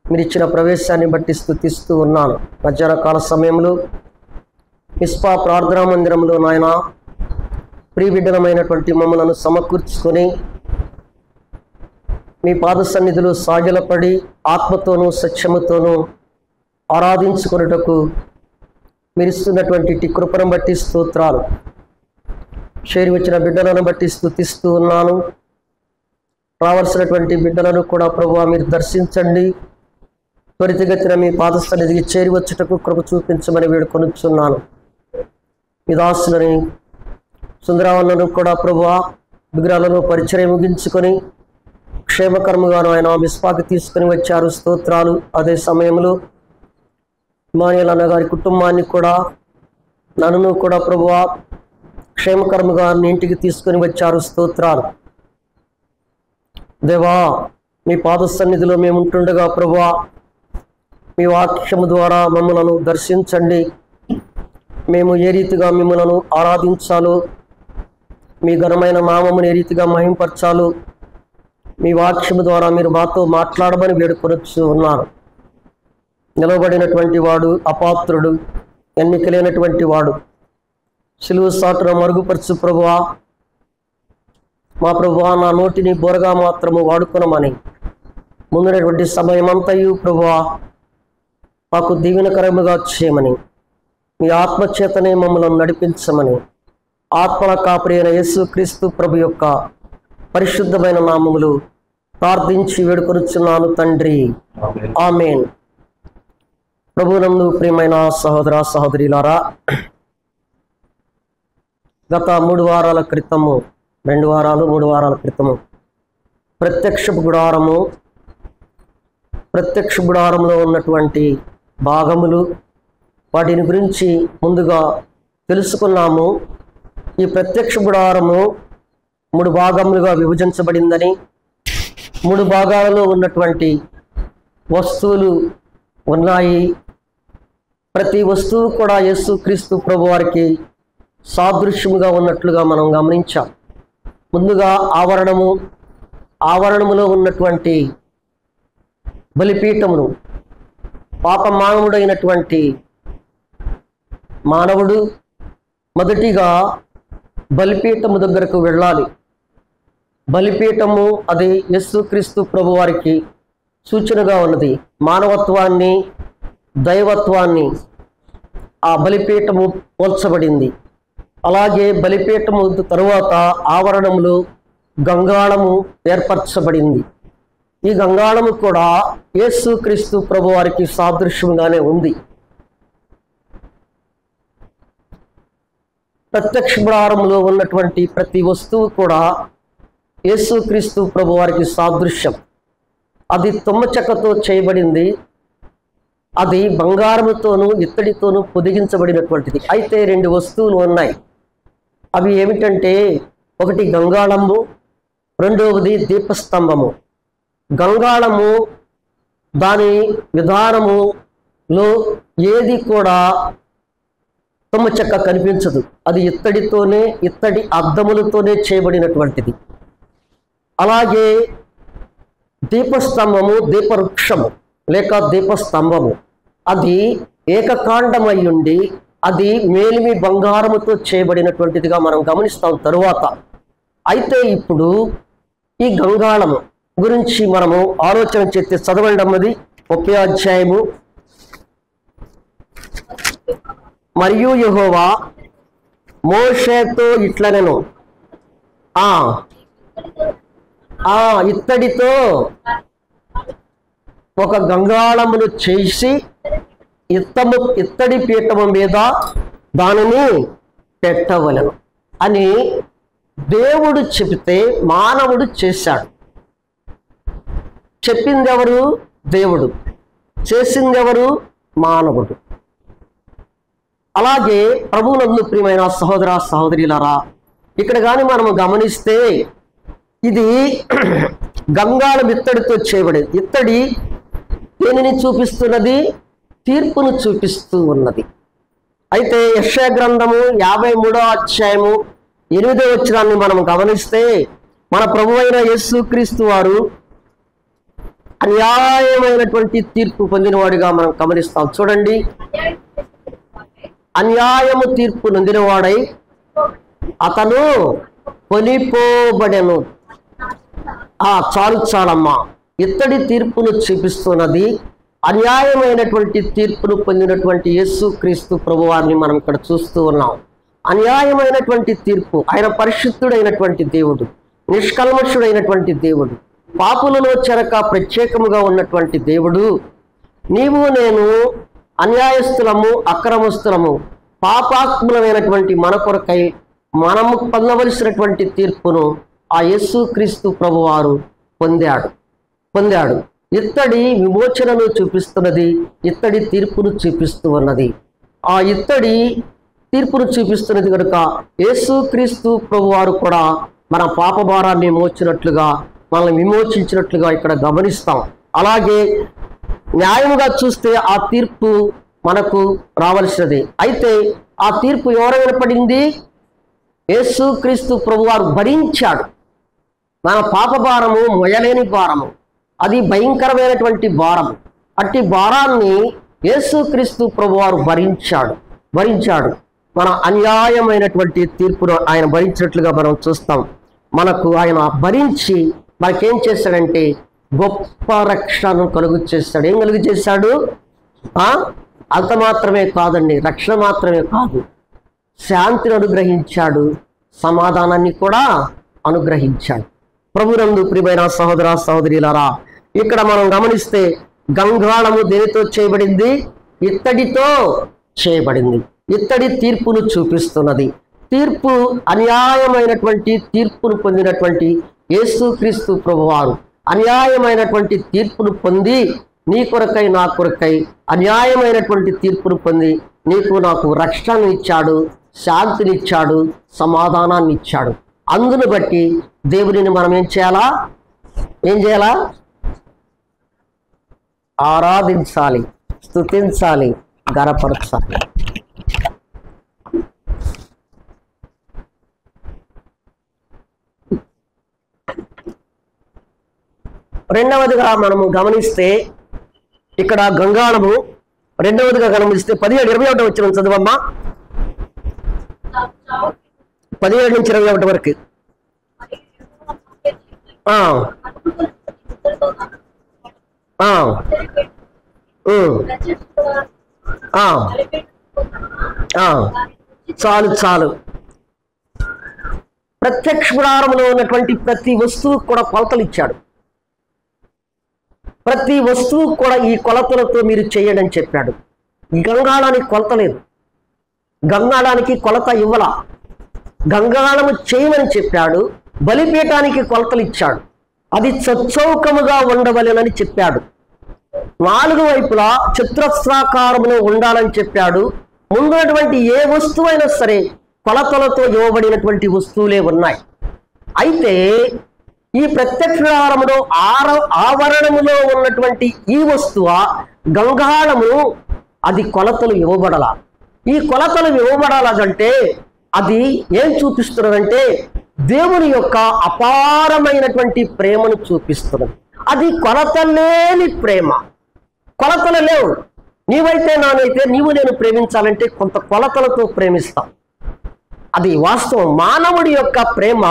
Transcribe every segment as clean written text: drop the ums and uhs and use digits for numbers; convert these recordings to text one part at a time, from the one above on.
మీరు ఇచ్చిన ప్రవేశాన్ని బట్టి స్తుతిస్తూ ఉన్నాను. మధ్యాహ్న కాల సమయంలో మిస్పా ప్రార్థనా మందిరంలో నాయన ప్రియబిడ్డలమైనటువంటి మమ్మలను సమకూర్చుకొని మీ పాద సన్నిధిలో సాగిలపడి ఆత్మతోనూ సత్యముతోనూ ఆరాధించుకొనుటకు మీరు ఇస్తున్నటువంటి కృపను బట్టి స్తోత్రాలు. చేరి వచ్చిన బిడ్డలను బట్టి స్తుతిస్తూ ఉన్నాను. రావాల్సినటువంటి బిడ్డలను కూడా ప్రభువా మీరు దర్శించండి. త్వరితగతిన మీ పాద సన్నిధికి చేరి వచ్చుటకు కృప చూపించమని వేడుకొనుచున్నాను. మీ దాసులని సుందరావన్నను కూడా ప్రభువా విగ్రహాలను పరిచయం ముగించుకొని క్షేమకర్మగాను ఆయన మిస్పాకి తీసుకుని వచ్చారు. స్తోత్రాలు. అదే సమయంలో ఇమానుయేల్ అన్న గారి కుటుంబాన్ని కూడా నన్ను కూడా ప్రభువా క్షేమకర్మగా ఇంటికి తీసుకొని వచ్చారు. స్తోత్రాలు. దేవా మీ పాద సన్నిధిలో మేము ఉంటుండగా ప్రభువా మీ వాక్యము ద్వారా మమ్మలను దర్శించండి. మేము ఏ రీతిగా మిమ్మలను ఆరాధించాలో, మీ ఘనమైన నామమును ఏ రీతిగా మహింపరచాలో మీ వాక్యము ద్వారా మీరు మాతో మాట్లాడమని వేడుకొనొచ్చు ఉన్నారు. నిలబడినటువంటి వాడు అపాత్రుడు, ఎన్నికలేనటువంటి వాడు, సిలువ సాటున మరుగుపరచు ప్రభువా. మా ప్రభువా నా నోటిని బోరగా మాత్రము వాడుకొనమని ముందున్నటువంటి సమయమంతయు ప్రభువా మాకు దీవెనకరముగా చేయమని మీ ఆత్మచేతనే మమ్మల్ని నడిపించమని ఆత్మల కాపరి అయిన యేసుక్రీస్తు ప్రభు యొక్క పరిశుద్ధమైన నామములు ప్రార్థించి వేడుకొనుచున్నాను తండ్రి. ఆమేన్. ప్రభువునందు ప్రియమైన సహోదర సహోదరులారా, గత 3 వారాల క్రితము 2 వారాలు 3 వారాల క్రితము ప్రత్యక్షపు గుడారంలో ఉన్నటువంటి భాగములు, వాటిని గురించి ముందుగా తెలుసుకున్నాము. ఈ ప్రత్యక్ష గుడారము 3 భాగములుగా విభజించబడిందని, 3 భాగాలలో ఉన్నటువంటి వస్తువులు ఉన్నాయి. ప్రతి వస్తువు కూడా యేసుక్రీస్తు ప్రభువారికి సాదృశ్యముగా ఉన్నట్లుగా మనం గమనించాం. ముందుగా ఆవరణములో ఉన్నటువంటి బలిపీఠమును పాపమానవుడైనటువంటి మానవుడు మొదటిగా బలిపీఠము దగ్గరకు వెళ్ళాలి. బలిపీఠము అది యేసుక్రీస్తు ప్రభువారికి సూచనగా ఉన్నది. మానవత్వాన్ని, దైవత్వాన్ని ఆ బలిపీఠము పోల్చబడింది. అలాగే బలిపీఠము తరువాత ఆవరణములో గంగాళము ఏర్పరచబడింది. ఈ గంగాళము కూడా యేసుక్రీస్తు ప్రభువారికి సాదృశ్యంగానే ఉంది. ప్రత్యక్ష గుడారములో ఉన్నటువంటి ప్రతి వస్తువు కూడా యేసుక్రీస్తు ప్రభువారికి సాదృశ్యం. అది తుమ్మ చెక్కతో చేయబడింది. అది బంగారముతోనూ ఇత్తడితోనూ పొదిగించబడినటువంటిది. అయితే 2 వస్తువులు ఉన్నాయి. అవి ఏమిటంటే, ఒకటి గంగాళము, రెండవది దీపస్తంభము. గంగాళము దాని విధానములో ఏది కూడా తుమ్మ చెక్క కనిపించదు. అది ఇత్తడి అద్దములతోనే చేయబడినటువంటిది. అలాగే దీపస్తంభము, దీపవృక్షము లేక దీపస్తంభము అది ఏకకాండమై ఉండి అది మేలిమి బంగారముతో చేయబడినటువంటిదిగా మనం గమనిస్తాం తరువాత. అయితే ఇప్పుడు ఈ గంగాళము గురించి మనము ఆలోచన చేస్తే చదవండి. 30వ అధ్యాయము. మరియు యెహోవా మోషేతో ఇట్లనెను, ఇత్తడితో ఒక గంగాళమును చేసి ఇత్తడి పీఠము మీద దానిని పెట్టవలెను అని దేవుడు చెబితే మానవుడు చేశాడు. చెప్పింది ఎవరు? దేవుడు. చేసింది ఎవరు? మానవుడు. అలాగే ప్రభువునందు ప్రియమైన సహోదర సహోదరులారా, ఇక్కడ కానీ మనము గమనిస్తే ఇది గంగాళం ఇత్తడితో చేయబడేది. ఇత్తడి దేనిని చూపిస్తున్నది? తీర్పును చూపిస్తూ ఉన్నది. అయితే యెషయా గ్రంథము 53వ అధ్యాయము 8వ వచనాన్ని మనం గమనిస్తే మన ప్రభువైన యేసుక్రీస్తు వారు అన్యాయమైనటువంటి తీర్పు పొందినవాడిగా మనం గమనిస్తాం. చూడండి, అన్యాయము తీర్పు నొందినవాడై అతను కొనిపోబడెను. చాలమ్మా, ఇత్తడి తీర్పును చూపిస్తున్నది. అన్యాయమైనటువంటి తీర్పును పొందినటువంటి యేసుక్రీస్తు ప్రభువారిని మనం ఇక్కడ చూస్తూ ఉన్నాం. అన్యాయమైనటువంటి తీర్పు. ఆయన పరిశుద్ధుడైనటువంటి దేవుడు, నిష్కల్మషుడైనటువంటి దేవుడు, పాపులలో చెరక ప్రత్యేకముగా ఉన్నటువంటి దేవుడు. నీవు నేను అన్యాయస్తులము, అక్రమస్తులము, పాపాత్ములమైనటువంటి మన కొరకై మనము పొందవలసినటువంటి తీర్పును ఆ యేసుక్రీస్తు ప్రభువారు పొందాడు. ఇత్తడి విమోచనను చూపిస్తున్నది, ఇత్తడి తీర్పును చూపిస్తూ ఉన్నది. ఆ ఇత్తడి తీర్పును చూపిస్తున్నది కనుక యేసుక్రీస్తు ప్రభువారు కూడా మన పాపభారాన్ని మోచినట్లుగా, మనల్ని విమోచించినట్లుగా ఇక్కడ గమనిస్తాం. అలాగే న్యాయముగా చూస్తే ఆ తీర్పు మనకు రావలసినది. అయితే ఆ తీర్పు ఎవరైనా పడింది? యేసుక్రీస్తు ప్రభువారు భరించాడు. మన పాపభారము మొయలేని భారము, అది భయంకరమైనటువంటి భారం. అట్టి భారాన్ని యేసుక్రీస్తు ప్రభువారు భరించాడు. మన అన్యాయమైనటువంటి తీర్పును ఆయన భరించినట్లుగా మనం చూస్తాం. మనకు ఆయన భరించి మనకేం చేశాడంటే గొప్ప రక్షణను కలుగు చేశాడు. ఏం కలుగు చేశాడు? అంత మాత్రమే కాదండి, రక్షణ మాత్రమే కాదు, శాంతిని అనుగ్రహించాడు, సమాధానాన్ని కూడా అనుగ్రహించాడు. ప్రభునందు ప్రియమైన సహోదర సహోదరులారా, ఇక్కడ మనం గమనిస్తే గంగాళము దేనితో చేయబడింది? ఇత్తడితో చేయబడింది. ఇత్తడి తీర్పును చూపిస్తున్నది. తీర్పు అన్యాయమైనటువంటి తీర్పును పొందినటువంటి యేసుక్రీస్తు ప్రభువారు అన్యాయమైనటువంటి తీర్పును పొంది నీ కొరకై నా కొరకై అన్యాయమైనటువంటి తీర్పును పొంది నీకు నాకు రక్షణను ఇచ్చాడు, శాంతినిచ్చాడు, సమాధానాన్ని ఇచ్చాడు. అందును బట్టి దేవుడిని మనం ఏం చేయాలా? ఆరాధించాలి, స్తుతించాలి, గణపరచాలి. రెండవదిగా మనము గమనిస్తే ఇక్కడ గంగాళము, రెండవదిగా గమనిస్తే 17:21 వచ్చిన చదువమ్మా. 17 నుంచి 21 వరకు. చాలు. ప్రత్యక్ష గుడారములో ఉన్నటువంటి ప్రతి వస్తువు కూడా కొలతలు ఇచ్చాడు. ప్రతి వస్తువు కూడా ఈ కొలతలతో మీరు చేయండి అని చెప్పాడు. గంగాళానికి కొలత లేదు, గంగాళానికి కొలత ఇవ్వాల. గంగాళము చేయమని చెప్పాడు. బలిపీఠానికి కొలతలు ఇచ్చాడు, అది చచ్చౌకముగా ఉండవలెనని చెప్పాడు. 4 వైపులా చతురస్రాకారములో ఉండాలని చెప్పాడు. ముందున్నటువంటి ఏ వస్తువైనా సరే కొలతలతో ఇవ్వబడినటువంటి వస్తువులే ఉన్నాయి. అయితే ఈ ప్రత్యక్ష గుడారములో ఆవరణములో ఉన్నటువంటి ఈ వస్తువ గంగాళము, అది కొలతలు ఇవ్వబడాల. ఈ కొలతలు ఇవ్వబడాలంటే అది ఏం చూపిస్తున్నదంటే దేవుని యొక్క అపారమైనటువంటి ప్రేమను చూపిస్తున్నది. అది కొలత లేని ప్రేమ. కొలతలు లేవు. నీవైతే నానైతే నీవు నేను ప్రేమించాలంటే కొంత కొలతలతో ప్రేమిస్తాం. అది వాస్తవం. మానవుడి యొక్క ప్రేమ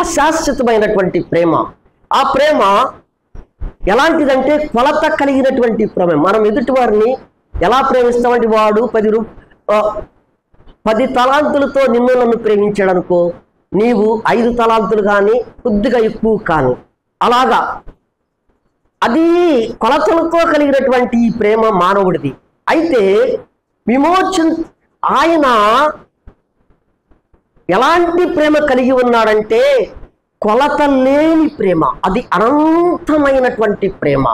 అశాశ్వతమైనటువంటి ప్రేమ. ఆ ప్రేమ ఎలాంటిదంటే కొలత కలిగినటువంటి ప్రేమ. మనం ఎదుటి వారిని ఎలా ప్రేమిస్తామంటే, వాడు 10 తలాంతులతో నన్ను ప్రేమించాడు అనుకో, నీవు 5 తలాంతులు కానీ కొద్దిగా ఎక్కువ కానీ, అలాగా అది కొలతలతో కలిగినటువంటి ఈ ప్రేమ మానవుడిది. అయితే ఆయన ఎలాంటి ప్రేమ కలిగి ఉన్నాడంటే కొలత లేని ప్రేమ. అది అనంతమైనటువంటి ప్రేమ,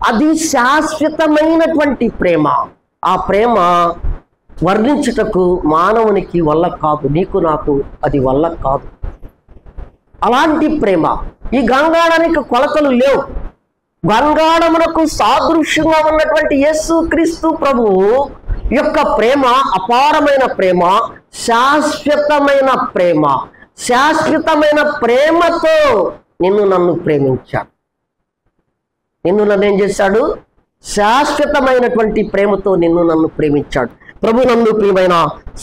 అది శాశ్వతమైనటువంటి ప్రేమ. ఆ ప్రేమ వర్ణించుటకు మానవునికి వల్ల కాదు, నీకు నాకు అది వల్ల కాదు. అలాంటి ప్రేమ. ఈ గంగాళానికి కొలతలు లేవు. గంగాళమునకు సాదృశ్యంగా ఉన్నటువంటి యేసుక్రీస్తు ప్రభువు యొక్క ప్రేమ అపారమైన ప్రేమ, శాశ్వతమైన ప్రేమ. శాశ్వతమైన ప్రేమతో నన్ను ప్రేమించాడు. నిన్ను నన్ను ఏం చేశాడు? శాశ్వతమైనటువంటి ప్రేమతో నిన్ను నన్ను ప్రేమించాడు. ప్రభు నందు ప్రియమైన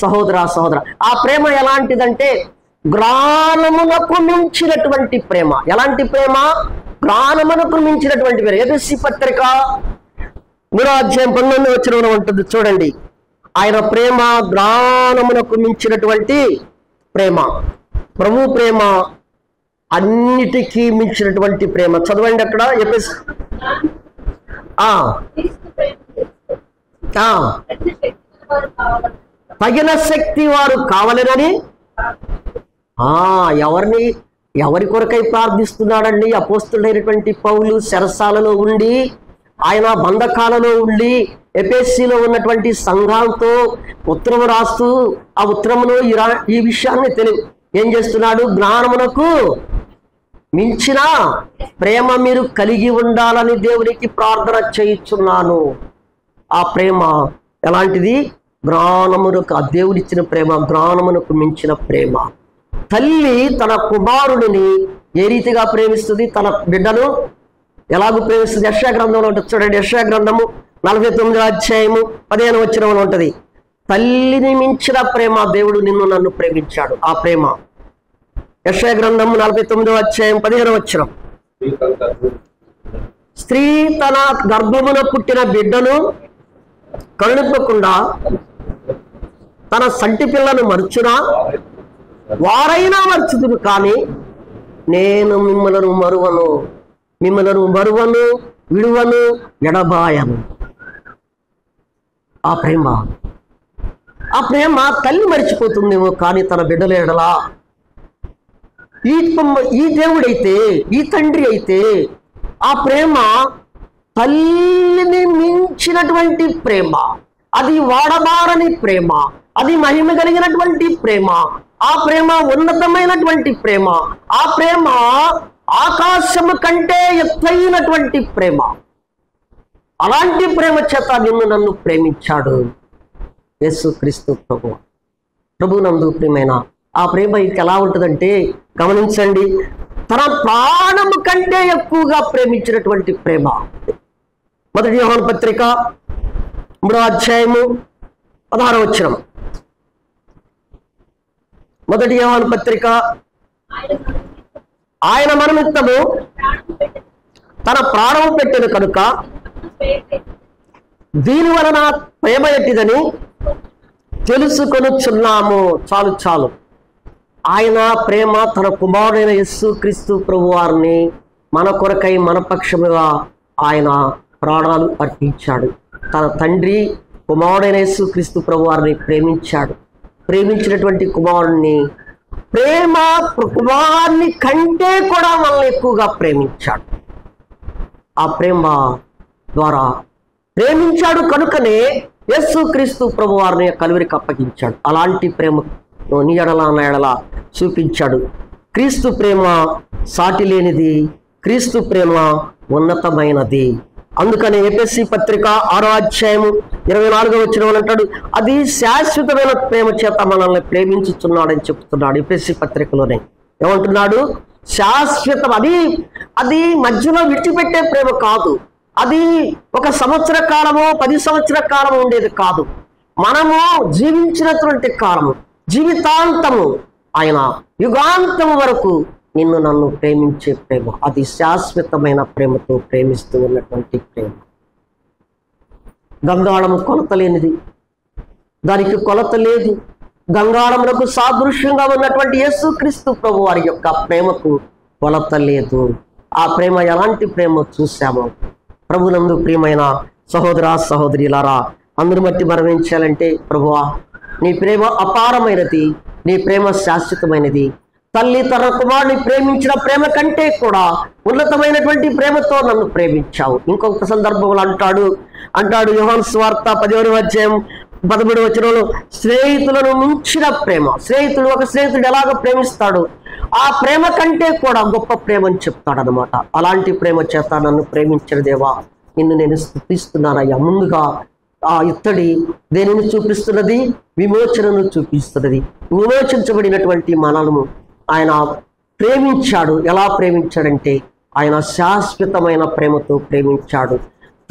సహోదర సహోదర, ఆ ప్రేమ ఎలాంటిదంటే జ్ఞానమునకు మించినటువంటి ప్రేమ. ఎలాంటి ప్రేమ? జ్ఞానమునకు మించినటువంటి ప్రేమ. ఎఫెసీ పత్రిక 3:19 ఉంటుంది చూడండి. ఆయన ప్రేమ జ్ఞానమునకు మించినటువంటి ప్రేమ. ప్రభు ప్రేమ అన్నిటికీ మించినటువంటి ప్రేమ. చదవండి అక్కడ ఎఫెసీ. తగిన శక్తి వారు కావాలని ఎవరి కొరకై ప్రార్థిస్తున్నాడండి? అపోస్తుడైనటువంటి పౌలు చెరసాలలో ఉండి, ఆయన బంధకాలలో ఉండి ఎఫెసీలో ఉన్నటువంటి సంఘంతో ఉత్తరం రాస్తూ ఆ ఉత్తరములో ఈ విషయాన్ని ఏం చేస్తున్నాడు? జ్ఞానమునకు మించిన ప్రేమ మీరు కలిగి ఉండాలని దేవునికి ప్రార్థన చేయుచున్నాను. ఆ ప్రేమ ఎలాంటిది? జ్ఞానమునకు, ఆ దేవుడిచ్చిన ప్రేమ జ్ఞానమునకు మించిన ప్రేమ. తల్లి తన కుమారుడిని ఏ రీతిగా ప్రేమిస్తుంది? తన బిడ్డను ఎలాగూ ప్రేమిస్తుంది? యెషయా గ్రంథంలో ఉంటుంది చూడండి. యెషయా గ్రంథము 49:15 ఉంటుంది. తల్లిని మించిన ప్రేమ దేవుడు నిన్ను నన్ను ప్రేమించాడు. ఆ ప్రేమ యెషయా గ్రంథము 49:15. స్త్రీ తన గర్భమున పుట్టిన బిడ్డను కరుణింపకుండా తన సంటి పిల్లను మరుచునా? వారైనా మర్చుదురు, కానీ నేను మిమ్మలను మరువను, విడువను, ఎడబాయను. ఆ ప్రేమ తల్లి మరిచిపోతుందేమో, కానీ తన బిడ్డల ఎడలా ఈ దేవుడైతే, ఈ తండ్రి అయితే ఆ ప్రేమ తల్లిని మించినటువంటి ప్రేమ. అది వాడబారని ప్రేమ, అది మహిమ కలిగినటువంటి ప్రేమ, ఆ ప్రేమ ఉన్నతమైనటువంటి ప్రేమ, ఆ ప్రేమ ఆకాశము కంటే ఎత్తైనటువంటి ప్రేమ. అలాంటి ప్రేమ చేత నిన్ను నన్ను ప్రేమించాడు యేసుక్రీస్తు ప్రభు నందు ప్రియమైన ఆ ప్రేమ ఎలా ఉంటుందంటే గమనించండి, తన ప్రాణము కంటే ఎక్కువగా ప్రేమించినటువంటి ప్రేమ. 1 యోహాను పత్రిక 3:16. 1 యోహాను పత్రిక, ఆయన మన నిమిత్తము తన ప్రాణము పెట్టెను కనుక దీని వలన ప్రేమ ఎట్టిదని తెలుసుకొనుచున్నాము. చాలు. ఆయన ప్రేమ తన కుమారుడైన యేసుక్రీస్తు ప్రభు వారిని మన కొరకై మన పక్షముగా ఆయన ప్రాణాలు అర్పించాడు. తన తండ్రి కుమారుడైన యేసుక్రీస్తు ప్రభు వారిని ప్రేమించాడు. ప్రేమించినటువంటి కుమారుని కంటే కూడా మనల్ని ఎక్కువగా ప్రేమించాడు. ఆ ప్రేమ ద్వారా ప్రేమించాడు కనుకనే యేసుక్రీస్తు ప్రభు వారిని కలువరికి అప్పగించాడు. అలాంటి ప్రేమ నీ ఎడల చూపించాడు. క్రీస్తు ప్రేమ సాటి లేనిది, క్రీస్తు ప్రేమ ఉన్నతమైనది. అందుకని ఎఫెసీ పత్రిక 6:24 అంటాడు, అది శాశ్వతమైన ప్రేమ చేత మనల్ని ప్రేమించుచున్నాడని చెప్తున్నాడు. ఎఫెసీ పత్రికలోనే ఏమంటున్నాడు? శాశ్వతం. అది మధ్యలో విడిచిపెట్టే ప్రేమ కాదు. అది 1 సంవత్సర కాలమో 10 సంవత్సర కాలము ఉండేది కాదు. మనము జీవించినటువంటి కాలము, జీవితాంతము, ఆయన యుగాంతము వరకు నిన్ను నన్ను ప్రేమించే ప్రేమ. అది శాశ్వతమైన ప్రేమతో ప్రేమిస్తూ ఉన్నటువంటి ప్రేమ. గంగాళము కొలత లేనిది, దానికి కొలత లేదు. గంగాళములకు సాదృశ్యంగా ఉన్నటువంటి యేసుక్రీస్తు ప్రభు వారి యొక్క ప్రేమకు కొలత లేదు. ఆ ప్రేమ ఎలాంటి ప్రేమ చూసామో. ప్రభునందు ప్రియమైన సహోదర సహోదరులారా, అందరి బట్టి మనం ఏం చేయాలంటే, ప్రభువా నీ ప్రేమ అపారమైనది, నీ ప్రేమ శాశ్వతమైనది. తల్లి తన కుమారుని ప్రేమించిన ప్రేమ కంటే కూడా ఉన్నతమైనటువంటి ప్రేమతో నన్ను ప్రేమించావు. ఇంకొక సందర్భంలో అంటాడు యోహాను సువార్త 10:13 స్నేహితులను మించిన ప్రేమ. ఒక స్నేహితుడు ఎలాగ ప్రేమిస్తాడు, ఆ ప్రేమ కంటే కూడా గొప్ప ప్రేమ అని చెప్తాడు అనమాట. అలాంటి ప్రేమ చేత నన్ను ప్రేమించిన దేవా, నిన్ను నేను స్తుతిస్తున్నానయ్యా. ముందుగా ఆ ఇత్తడి దేనిని చూపిస్తున్నది? విమోచనను చూపిస్తున్నది. విమోచించబడినటువంటి మనలను ఆయన ప్రేమించాడు. ఎలా ప్రేమించాడంటే ఆయన శాశ్వతమైన ప్రేమతో ప్రేమించాడు.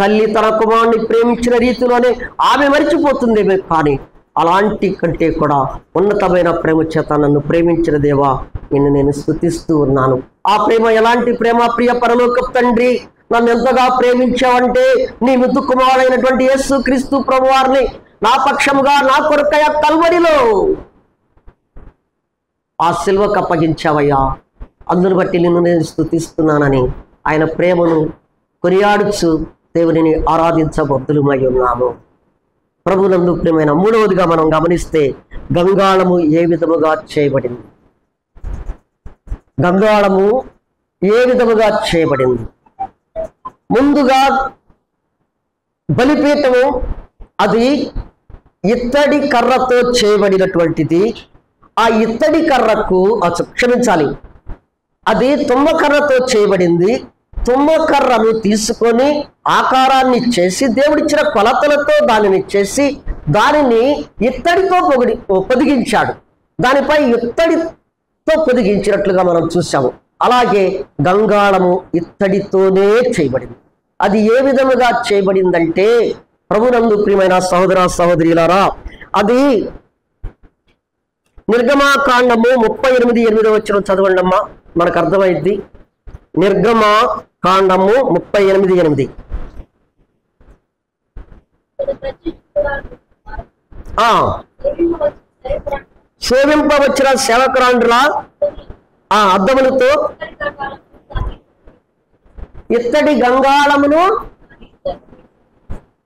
తల్లి తన కుమారుని ప్రేమించిన రీతిలోనే ఆమె మరిచిపోతుందేమో, కానీ అలాంటి కంటే కూడా ఉన్నతమైన ప్రేమ చేత నన్ను ప్రేమించిన దేవా నిన్ను నేను స్తుతిస్తూ ఉన్నాను. ఆ ప్రేమ ఎలాంటి ప్రేమ? ప్రియ పరలోకపు తండ్రి, నన్ను ఎంతగా ప్రేమించావంటే నీ ముద్దు కుమారుడైనటువంటి యేసు క్రీస్తు ప్రభువారిని నా పక్షముగా నా కొరకయ కల్వరిలో ఆ సిలువకు అప్పగించావయ్యా. అందును బట్టి నిన్ను నేను స్తుతిస్తున్నానని ఆయన ప్రేమను కొనియాడుచు దేవునిని ఆరాధించబద్దులమై ఉన్నాము. ప్రభునందు ప్రియమైన మూడవదిగా మనం గమనిస్తే గంగాళము ఏ విధముగా చేయబడింది. గంగాళము ఏ విధముగా చేయబడింది? ముందుగా బలిపీఠము అది ఇత్తడి కర్రతో చేయబడినటువంటిది. ఆ ఇత్తడి కర్రకు క్షమించాలి, అది తుమ్మకర్రతో చేయబడింది. తుమ్మకర్రను తీసుకొని ఆకారాన్ని చేసి దేవుడిచ్చిన కొలతలతో దానిని చేసి దానిని ఇత్తడితో పొదిగించాడు. దానిపై ఇత్తడితో పొదిగించినట్లుగా మనం చూసాము. అలాగే గంగాళము ఇత్తడితోనే చేయబడింది. అది ఏ విధముగా చేయబడిందంటే ప్రభునందు ప్రియమైన సహోదర సహోదరులారా, అది నిర్గమాకాండము 38:8 చదవండి అమ్మా, మనకు అర్థమైంది. నిర్గమాకాండము 38:8. సేవింపవచ్చిన సేవకురాండ్రుల అద్దములతో ఇత్తడి గంగాళమును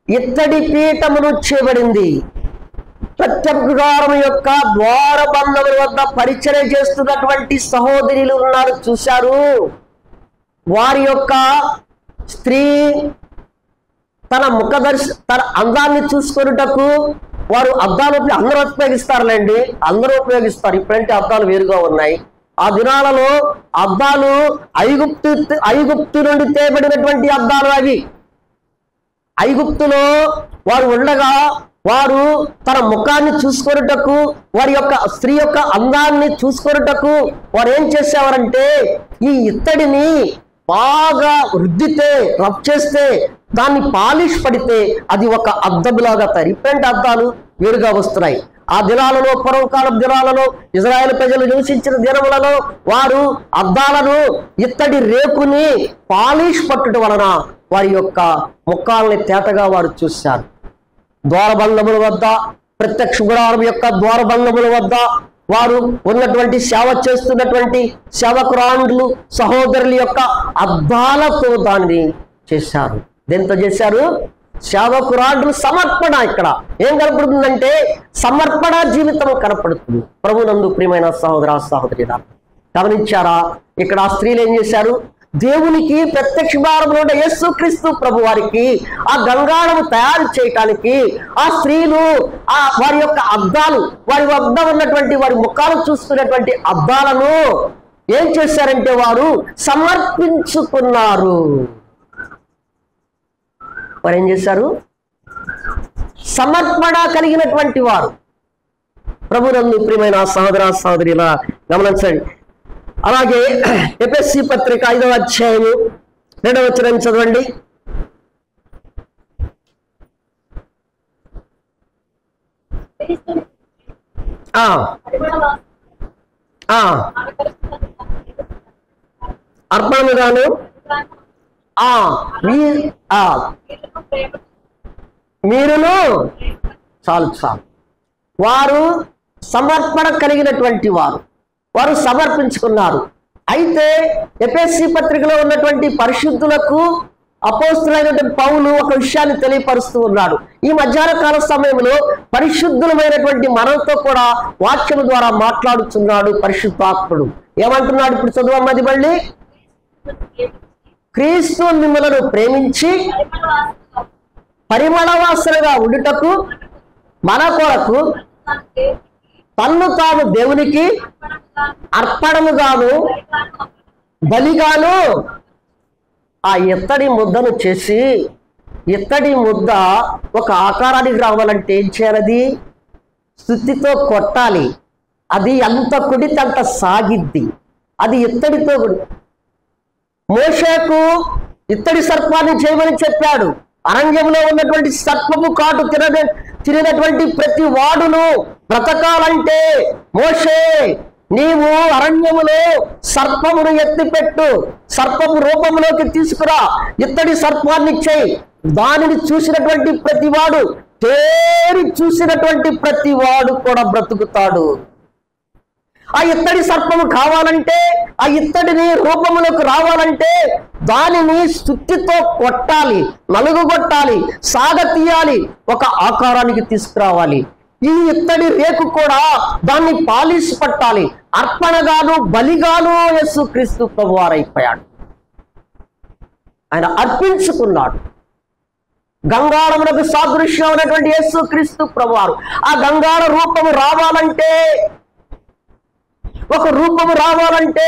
ఇత్తడి పీఠమును చేయబడింది. ప్రత్యక్ష యొక్క ద్వారబంధముల వద్ద పరిచర్య చేస్తున్నటువంటి సహోదరులు ఉన్నారు, చూశారు. వారి యొక్క స్త్రీ తన తన అందాన్ని చూసుకొనుటకు వారు అద్దాలు అందరూ ఉపయోగిస్తారులేండి, అందరూ ఉపయోగిస్తారు. ఇప్పుడంటే అద్దాలు వేరుగా ఉన్నాయి. ఆ దినాలలో అద్దాలు ఐగుప్తు నుండి తేబడినటువంటి అద్దాలు అవి. ఐగుప్తులో వారు ఉండగా వారు తన ముఖాన్ని చూసుకొనుటకు, వారి యొక్క స్త్రీ యొక్క అందాన్ని చూసుకొనుటకు వారు ఏం చేసేవారంటే ఈ ఇత్తడిని బాగా రుద్దితే, రబ్ చేస్తే, దాన్ని పాలిష్ పడితే అది ఒక అద్దములాగా తయారు. ఇప్పుడంటే అద్దాలు వేరుగా వస్తున్నాయి. ఆ దినాలలో, పూర్వకాల దినాలలో, ఇజ్రాయేల్ ప్రజలు నివసించిన దినములలో వారు అద్దాలను ఇత్తడి రేకుని పాలిష్ పట్టుట వలన వారి యొక్క ముఖాలని తేటగా వారు చూశారు. ద్వారబంధముల వద్ద, ప్రత్యక్ష గుడారం యొక్క ద్వారబంధముల వద్ద వారు ఉన్నటువంటి సేవ చేస్తున్నటువంటి సేవకురాండ్లు సహోదరుల యొక్క అద్దాలతో దానిని చేశారు. దేంతో చేశారు? సేవకురాండ్లు సమర్పణ. ఇక్కడ ఏం కనపడుతుందంటే సమర్పణ జీవితం కనపడుతుంది. ప్రభునందు ప్రియమైన సహోదర సహోదరుల, గమనించారా? ఇక్కడ ఆ స్త్రీలు ఏం చేశారు? దేవునికి ప్రత్యక్ష భారములో యేసుక్రీస్తు ప్రభు వారికి ఆ గంగాళము తయారు చేయటానికి ఆ స్త్రీలు వారి యొక్క అద్దాలు, వారి వద్ద ఉన్నటువంటి వారి ముఖాలు చూస్తున్నటువంటి అద్దాలను ఏం చేశారంటే వారు సమర్పించుకున్నారు. వారు ఏం చేశారు? సమర్పణ కలిగినటువంటి వారు. ప్రభునందు ప్రియమైన సహోదర సహోదరుల, గమనించండి. అలాగే ఎఫెసీ పత్రిక 5వ అధ్యాయము 2వ వచనం చదవండి. అర్పణముగాను మీరును చాలు వారు సమర్పణ కలిగినటువంటి వారు, వారు సమర్పించుకున్నారు. అయితే ఎఫెసీ పత్రికలో ఉన్నటువంటి పరిశుద్ధులకు అపోస్తులైనటువంటి పౌలు ఒక విషయాన్ని తెలియపరుస్తూ ఉన్నాడు. ఈ మధ్యాహ్న కాల సమయంలో పరిశుద్ధులమైనటువంటి మనతో కూడా వాక్యం ద్వారా మాట్లాడుతున్నాడు పరిశుద్ధాత్ముడు. ఏమంటున్నాడు? ఇప్పుడు చదువమ్మది మళ్ళీ. క్రీస్తు మిమ్మలను ప్రేమించి పరిమళ వాసనగా ఉండుటకు మన కొరకు తన్ను తాను దేవునికి అర్పణముగాను బలిగాను ఆ ఇత్తడి ముద్దను చేసి, ఇత్తడి ముద్ద ఒక ఆకారానికి రావాలంటే ఏం చేయాలి? సుత్తితో కొట్టాలి. అది ఎంత కుడితే అంత సాగిద్ది. అది ఇత్తడితో మోషేకు ఇత్తడి సర్పాన్ని చేయమని చెప్పాడు. అరణ్యంలో ఉన్నటువంటి సర్పము కాటు తిరిగినటువంటి ప్రతి వాడును బ్రతకాలంటే మోషే నీవు అరణ్యములో సర్పమును ఎత్తిపెట్టు, సర్పము రూపంలోకి తీసుకురా, ఇత్తడి సర్పాన్ని చేయి. దానిని చూసినటువంటి ప్రతివాడు, తేరి చూసినటువంటి ప్రతివాడు కూడా బ్రతుకుతాడు. ఆ ఇత్తడి సర్పము కావాలంటే, ఆ ఇత్తడిని రూపములకు రావాలంటే దానిని సుత్తితో కొట్టాలి, నలుగుగొట్టాలి, సాగతీయాలి, ఒక ఆకారానికి తీసుకురావాలి. ఈ ఇత్తడి రేకు కూడా దాన్ని పాలిష్ పట్టాలి. అర్పణగాను బలిగాను యేసుక్రీస్తు ప్రభువారైపోయాడు. ఆయన అర్పించుకున్నాడు. గంగాళమునకు సాదృశ్యమైనటువంటి యేసుక్రీస్తు ప్రభువారు. ఆ గంగాళ రూపము రావాలంటే, ఒక రూపము రావాలంటే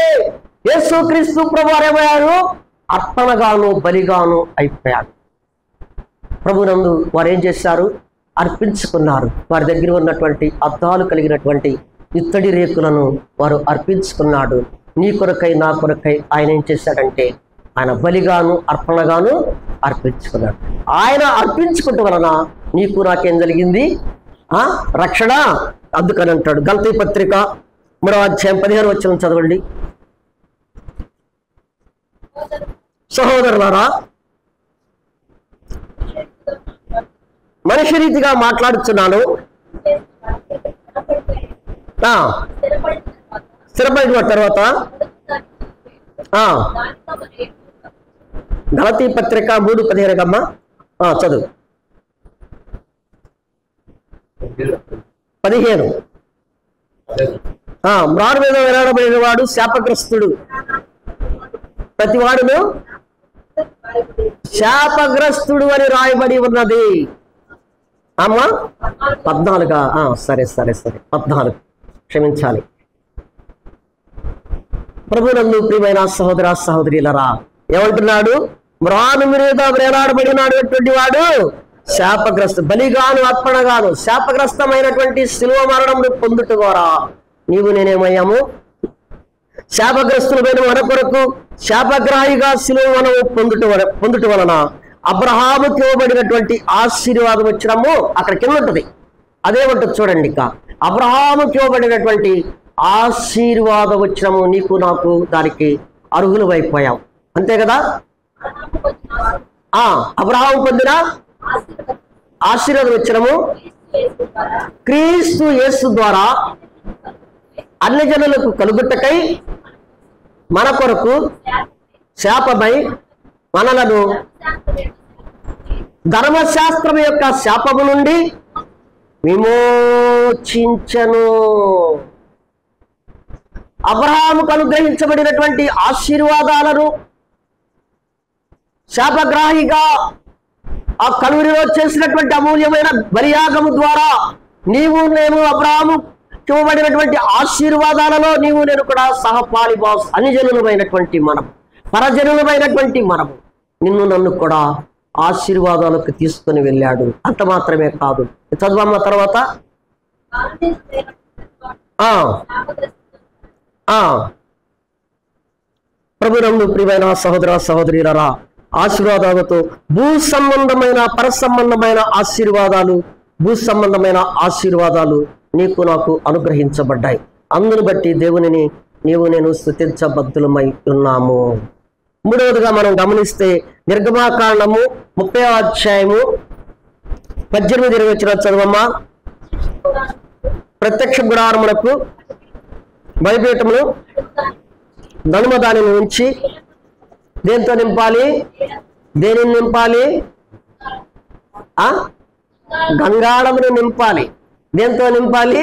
యేసుక్రీస్తు ప్రభువారు ఏమయ్యారు? అర్పణగాను బలిగాను అయిపోయాడు. ప్రభునందు వారు ఏం చేశారు? అర్పించుకున్నారు. వారి దగ్గర ఉన్నటువంటి అద్దాలు కలిగినటువంటి ఇత్తడి రేకులను వారు అర్పించుకున్నాడు. నీ కొరకై నా కొరకై ఆయన ఏం చేశాడంటే ఆయన బలిగాను అర్పణగాను అర్పించుకున్నాడు. ఆయన అర్పించుకుంటూ వలన నీకు నాకేం జరిగింది? రక్షణ. అందుకని అంటాడు గలతీ పత్రిక 3వ అధ్యాయం 15వ వచనం చదవండి. సహోదరులారా, మనిషి రీతిగా మాట్లాడుతున్నాను. స్థిరపడిన తర్వాత గలతీ పత్రిక 3:15 కమ్మా చదువు. 15 మ్రాను మీద వేలాడబడిన వాడు శాపగ్రస్తుడు, ప్రతివాడును శాపగ్రస్తుడు అని రాయబడి ఉన్నది. అమ్మా 14. సరే 14, క్షమించాలి. ప్రభునందు ప్రియమైన సహోదర సహోదరులరా, ఏమంటున్నాడు? మ్రాను మీద వేలాడబడినాడు అటువంటి వాడు శాపగ్రస్తు, బలిగాను అర్పణగాను శాపగ్రస్తమైనటువంటి శిలువ మరణమును పొందుట ద్వారా నీవు నేనేమయ్యాము? శాపగ్రస్తులమైన మన కొరకు శాపగ్రాహిగా శిలువ మనము పొందుట వలన అబ్రహాముకి ఇవ్వబడినటువంటి ఆశీర్వాదం వచ్చినము అక్కడ కింద ఉంటుంది. అదే ఉంటుంది చూడండి. ఇక అబ్రహాముకి ఇవ్వబడినటువంటి ఆశీర్వాదం వచ్చినము నీకు నాకు దానికి అర్హులు అయిపోయాం. అంతే కదా? అబ్రహాము పొందిన ఆశీర్వాదం వచ్చినము క్రీస్తు యేసు ద్వారా అన్ని జనులకు కలుగుటకై మన కొరకు శాపమై మనలను ధర్మశాస్త్రం యొక్క శాపము నుండి విమోచించను. అబ్రహాముకు అనుగ్రహించబడినటువంటి ఆశీర్వాదాలను శాపగ్రాహిగా ఆ కలువరిలో చేసినటువంటి అమూల్యమైన బలియాగము ద్వారా నీవు నేను అబ్రహాము ఇవ్వబడినటువంటి ఆశీర్వాదాలలో నీవు నేను కూడా సహపాలి బాస్. అనిజనులమైనటువంటి మనం, పరజనులమైనటువంటి మనము నిన్ను నన్ను కూడా ఆశీర్వాదాలకు తీసుకొని వెళ్ళాడు. అంత మాత్రమే కాదు, చదువమ్మ తర్వాత ప్రభునందు ప్రియమైన సహోదర సహోదరులారా, ఆశీర్వాదాలతో భూ సంబంధమైన పర సంబంధమైన ఆశీర్వాదాలు, భూ సంబంధమైన ఆశీర్వాదాలు నీకు నాకు అనుగ్రహించబడ్డాయి. అందును బట్టి దేవునిని నీవు నేను స్తుతించబద్దులమై ఉన్నాము. మూడవదిగా మనం గమనిస్తే నిర్గమాకాండము 30వ అధ్యాయము 18-20 చదవమ్మా. ప్రత్యక్ష గుడారమునకు బలిపీఠమును నడుమ దానిని ఉంచి దేంతో నింపాలి? దేనిని నింపాలి? గంగాళమును నింపాలి. దేంతో నింపాలి?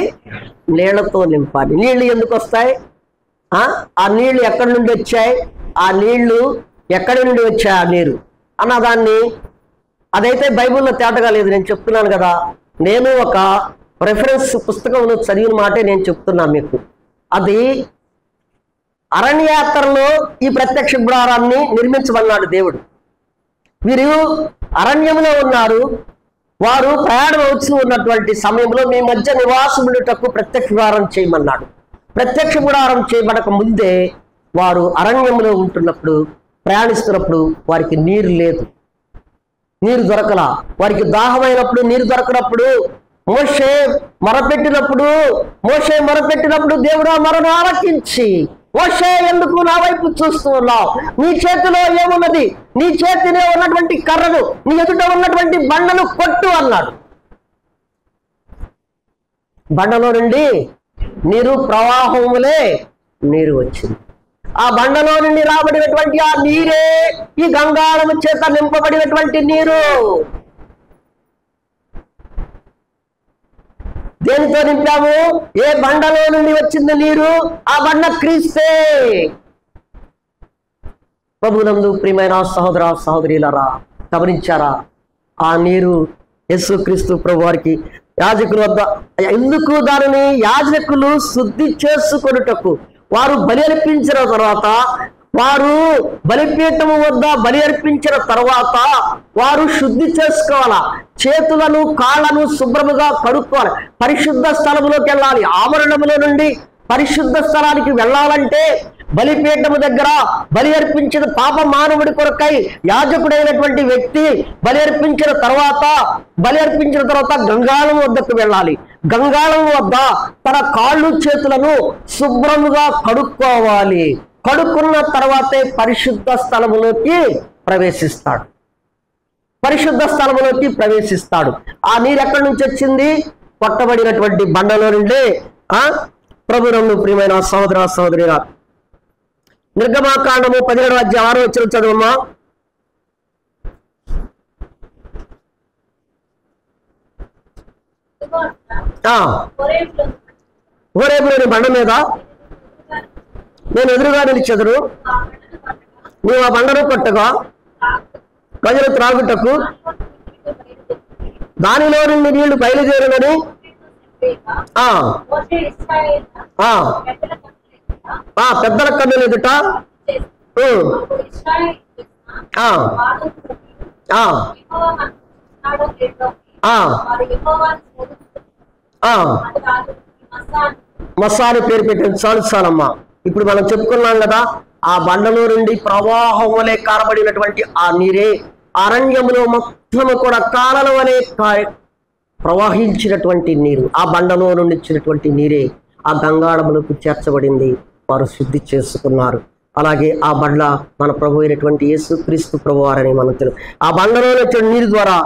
నీళ్లతో నింపాలి. నీళ్లు ఎందుకు వస్తాయి? ఆ నీళ్లు ఎక్కడి నుండి వచ్చాయి? ఆ నీళ్లు ఎక్కడి నుండి వచ్చాయి? ఆ నీరు అన్నదాన్ని అదైతే బైబిల్లో తేటగా లేదు. నేను చెప్తున్నాను కదా, నేను ఒక రెఫరెన్స్ పుస్తకంలో చదివిన మాటే నేను చెప్తున్నా మీకు. అది అరణ్యయాత్రలో ఈ ప్రత్యక్ష గుడారాన్ని నిర్మించమన్నాడు దేవుడు. వీరు అరణ్యంలో ఉన్నారు. వారు ప్రయాణం వచ్చి ఉన్నటువంటి సమయంలో మీ మధ్య నివాసములకు ప్రత్యక్ష గుడారం చేయమన్నాడు. ప్రత్యక్ష గుడారం చేయబడక ముందే వారు అరణ్యంలో ఉంటున్నప్పుడు ప్రయాణిస్తున్నప్పుడు వారికి నీరు లేదు, నీరు దొరకల. వారికి దాహమైనప్పుడు నీరు దొరకనప్పుడు మోషే మొరపెట్టినప్పుడు దేవుడు ఆ మొరను ఆలకించి, మోషే ఎందుకు నా వైపు చూస్తూ ఉన్నావు? నీ చేతిలో ఏమున్నది? నీ చేతిలో ఉన్నటువంటి కర్రను, నీ ఎదుట ఉన్నటువంటి బండను కొట్టు అన్నాడు. బండలో నుండి నీరు ప్రవాహములే నీరు వచ్చింది. ఆ బండలో నుండి రాబడినటువంటి ఆ నీరే ఈ గంగాళము చేత నింపబడినటువంటి నీరు. దేనితో నింపాము? ఏ బండలో నుండి వచ్చింది నీరు? ఆ బండ క్రీస్తే. ప్రభునందు ప్రియమైన సహోదర సహోదరులారా, గమనించారా? ఆ నీరు యేసుక్రీస్తు ప్రభు వారికి యాజకుల వద్ద ఎందుకు దానిని యాజకులు శుద్ధి చేసుకొనుటకు, వారు బలి అర్పించిన తర్వాత, వారు బలిపీఠము వద్ద బలి అర్పించిన తర్వాత వారు శుద్ధి చేసుకోవాలా, చేతులను కాళ్ళను శుభ్రముగా కడుక్కోవాలి, పరిశుద్ధ స్థలములోకి వెళ్ళాలి. ఆవరణములో నుండి పరిశుద్ధ స్థలానికి వెళ్ళాలంటే బలిపీఠము దగ్గర బలి అర్పించిన పాప మానవుడి కొరకై యాజకుడైనటువంటి వ్యక్తి బలి అర్పించిన తర్వాత గంగాళం వద్దకు వెళ్ళాలి. గంగాళం వద్ద తన కాళ్ళు చేతులను శుభ్రముగా కడుక్కోవాలి. కడుక్కున్న తర్వాతే పరిశుద్ధ స్థలములోకి ప్రవేశిస్తాడు. ఆ నీరు ఎక్కడి నుంచి వచ్చింది? కొట్టబడినటువంటి బండలో నుండి. ప్రభునందు ప్రియమైన సహోదర సహోదరులారా, నిర్గమాకాండము 17వ అధ్యాయం 6వ వచనం చదువమ్మా. హోరేబులోని బండ మీద నేను ఎదురుగా నిలిచెదను, నీవు ఆ బండను కొట్టగా ప్రజలు త్రాగుటకు దానిలో నుండి నీళ్లు బయలుదేరునని పెద్దల కన్నులు ఎదుట మస్సాని పేరు పెట్టింది. చాలమ్మా. ఇప్పుడు మనం చెప్పుకున్నాం కదా, ఆ బండలో నుండి ప్రవాహం వలె కారబడినటువంటి ఆ నీరే అరణ్యములో మొత్తము కూడా కాలల వలె ప్రవహించినటువంటి నీరు, ఆ బండలో నుండి ఇచ్చినటువంటి నీరే ఆ గంగాళములకు చేర్చబడింది. వారు శుద్ధి చేసుకున్నారు. అలాగే ఆ బండ మన ప్రభు అయినటువంటి యేసుక్రీస్తు ప్రభు వారని మనం తెలుసు. ఆ బండలో వచ్చిన నీరు ద్వారా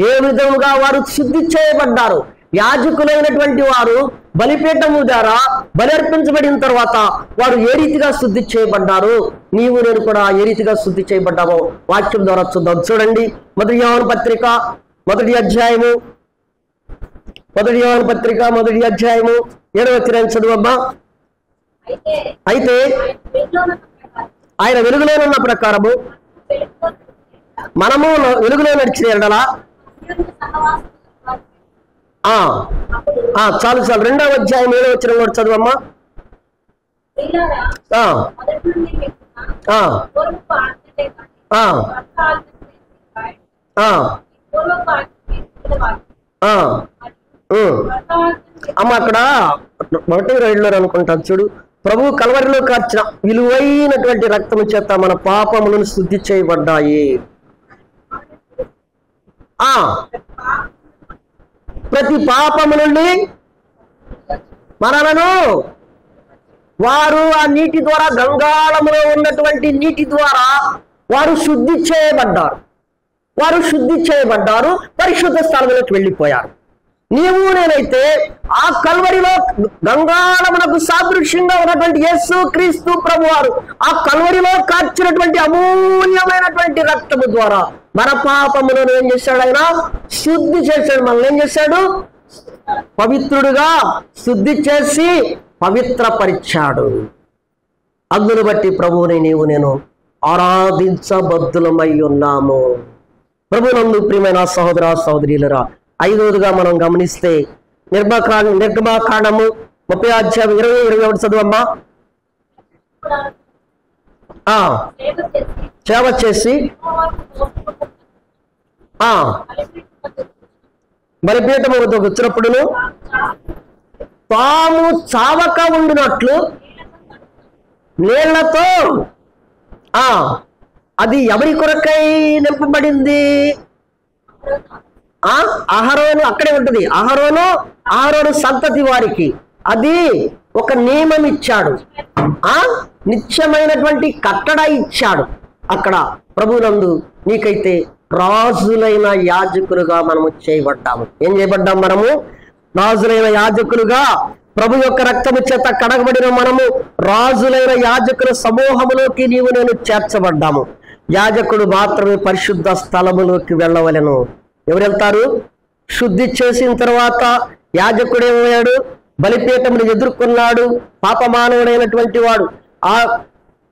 ఏ విధముగా వారు శుద్ధి చేయబడ్డారు. యాజకులైనటువంటి వారు బలిపీఠము ద్వారా బలి అర్పించబడిన తర్వాత వారు ఏ రీతిగా శుద్ధి చేయబడ్డారు, నీవు నేను కూడా ఏ రీతిగా శుద్ధి చేయబడ్డామో వాక్యం ద్వారా చూద్దాం. చూడండి, మొదటి యోహాను పత్రిక మొదటి అధ్యాయము 7వ వచనం చదువమ్మా. అయితే ఆయన వెలుగులో ఉన్న ప్రకారము మనము వెలుగులో నడిచిన ఎడలా చాలు 2వ అధ్యాయం 7వ వచనం కూడా చదువమ్మా. అమ్మ అక్కడ 1:2 అనుకుంటాను. చూడు, ప్రభు కల్వరిలో కార్చిన విలువైనటువంటి రక్తము చేత మన పాపములను శుద్ధి చేయబడ్డాయి. ప్రతి పాపము నుండి మనలను వారు ఆ నీటి ద్వారా, గంగాళములో ఉన్నటువంటి నీటి ద్వారా వారు శుద్ధి చేయబడ్డారు. పరిశుద్ధ స్థలంలోకి వెళ్ళిపోయారు. నీవు నేనైతే ఆ కల్వరిలో గంగాళమునకు సాదృశ్యంగా ఉన్నటువంటి యేసుక్రీస్తు ప్రభువారు ఆ కల్వరిలో కార్చినటువంటి అమూల్యమైనటువంటి రక్తము ద్వారా మన పాపములను ఏం చేశాడు? ఆయన శుద్ధి చేశాడు. మనల్ని ఏం చేశాడు? పవిత్రుడుగా శుద్ధి చేసి పవిత్రపరిచాడు. అందును బట్టి ప్రభువుని నీవు నేను ఆరాధించబద్దులమై ఉన్నాము. ప్రభునందు ప్రియమైన సహోదర సహోదరులారా, 5వదిగా మనం గమనిస్తే నిర్గమాకాండము 30వ అధ్యాయం 20-21 చదువమ్మా. సేవ చేసి బలిపీఠము వద్దకు వచ్చినప్పుడును తాము చావక ఉండినట్లు నీళ్లతో అది ఎవరి కొరకై నింపబడింది? అహరోను అక్కడే ఉంటుంది. అహరోను సంతతి వారికి అది ఒక నియమం ఇచ్చాడు, నిత్యమైనటువంటి కట్టడ ఇచ్చాడు. అక్కడ ప్రభువునందు నీకైతే రాజులైన యాజకులుగా మనము చేయబడ్డాము. ఏం చేయబడ్డాం? మనము రాజులైన యాజకులుగా, ప్రభు యొక్క రక్తము చేత కడగబడిన మనము రాజులైన యాజకుల సమూహములోకి నీవు నేను చేర్చబడ్డాము. యాజకుడు మాత్రమే పరిశుద్ధ స్థలములోకి వెళ్ళవలెను. ఎవరు వెళ్తారు? శుద్ధి చేసిన తర్వాత యాజకుడు ఏమయ్యాడు? బలిపీఠమును ఎదుర్కొన్నాడు, పాపమానవుడైనటువంటి వాడు.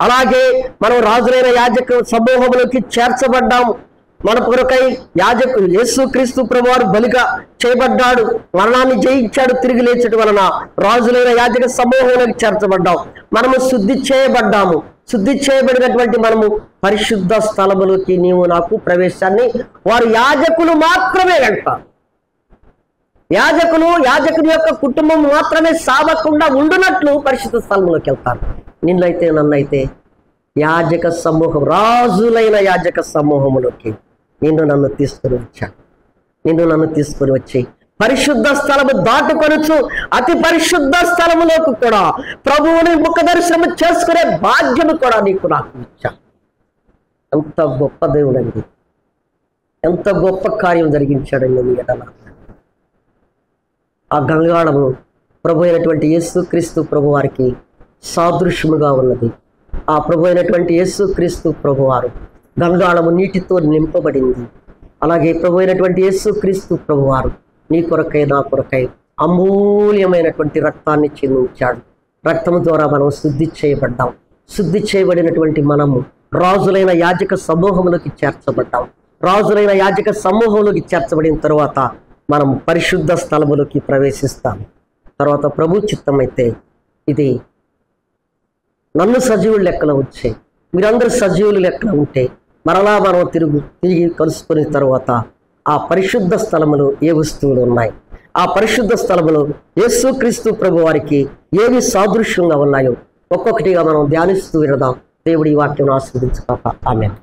అలాగే మనం రాజులైన యాజక సమూహములోకి చేర్చబడ్డాము. మన కొరకై యాజకుడు యేసుక్రీస్తు ప్రభువారు బలిగా చేయబడ్డాడు, మరణాన్ని జయించాడు, తిరిగి లేచడం వలన రాజులైన యాజక సమూహంలోకి చేర్చబడ్డాం. మనము శుద్ధి చేయబడ్డాము. శుద్ధి చేయబడినటువంటి మనము పరిశుద్ధ స్థలములోకి నీవు నాకు ప్రవేశాన్ని వారు యాజకులు మాత్రమే వెళ్తారు. యాజకుని యొక్క కుటుంబం మాత్రమే సావకుండా ఉండునట్లు పరిశుద్ధ స్థలంలోకి వెళ్తారు. నిన్నైతే నన్నైతే యాజక సమూహం, రాజులైన యాజక సమూహములోకి నన్ను తీసుకుని వచ్చి పరిశుద్ధ స్థలము దాటుకొనొచ్చు అతి పరిశుద్ధ స్థలములోకి కూడా ప్రభువుని ముఖ దర్శనము చేసుకునే భాగ్యము కూడా నీకు నాకు ఇచ్చాను. ఎంత గొప్ప దేవుడండి, ఎంత గొప్ప కార్యం జరిగించాడండి నీ ఎడల. ఆ గంగాళము ప్రభు అయినటువంటి యేసుక్రీస్తు ప్రభు వారికి సాదృశ్యముగా ఉన్నది. ఆ ప్రభు అయినటువంటి యేసుక్రీస్తు ప్రభువారు గంగాళము నీటితో నింపబడింది. అలాగే ప్రభు అయినటువంటి యేసుక్రీస్తు ప్రభువారు నీ కొరకై నా కొరకై అమూల్యమైనటువంటి రక్తాన్ని చిందించాడు. రక్తము ద్వారా మనం శుద్ధి చేయబడ్డాం. శుద్ధి చేయబడినటువంటి మనము రాజులైన యాజక సమూహంలోకి చేర్చబడ్డాం. రాజులైన యాజక సమూహంలోకి చేర్చబడిన తరువాత మనం పరిశుద్ధ స్థలములోకి ప్రవేశిస్తాం. తర్వాత ప్రభు చిత్తమైతే ఇది నన్ను సజీవుల లెక్కలో వచ్చే మీరందరూ సజీవుల లెక్కలో ఉంటే మరలా మనం తిరిగి కలుసుకున్న తర్వాత ఆ పరిశుద్ధ స్థలములో ఏ వస్తువులు ఉన్నాయి, ఆ పరిశుద్ధ స్థలములో యేసుక్రీస్తు ప్రభు వారికి ఏవి సాదృశ్యంగా ఉన్నాయో ఒక్కొక్కటిగా మనం ధ్యానిస్తూ వినదాం. దేవుడి ఈ వాక్యం ఆశీర్వదించుగాక. ఆమేన్.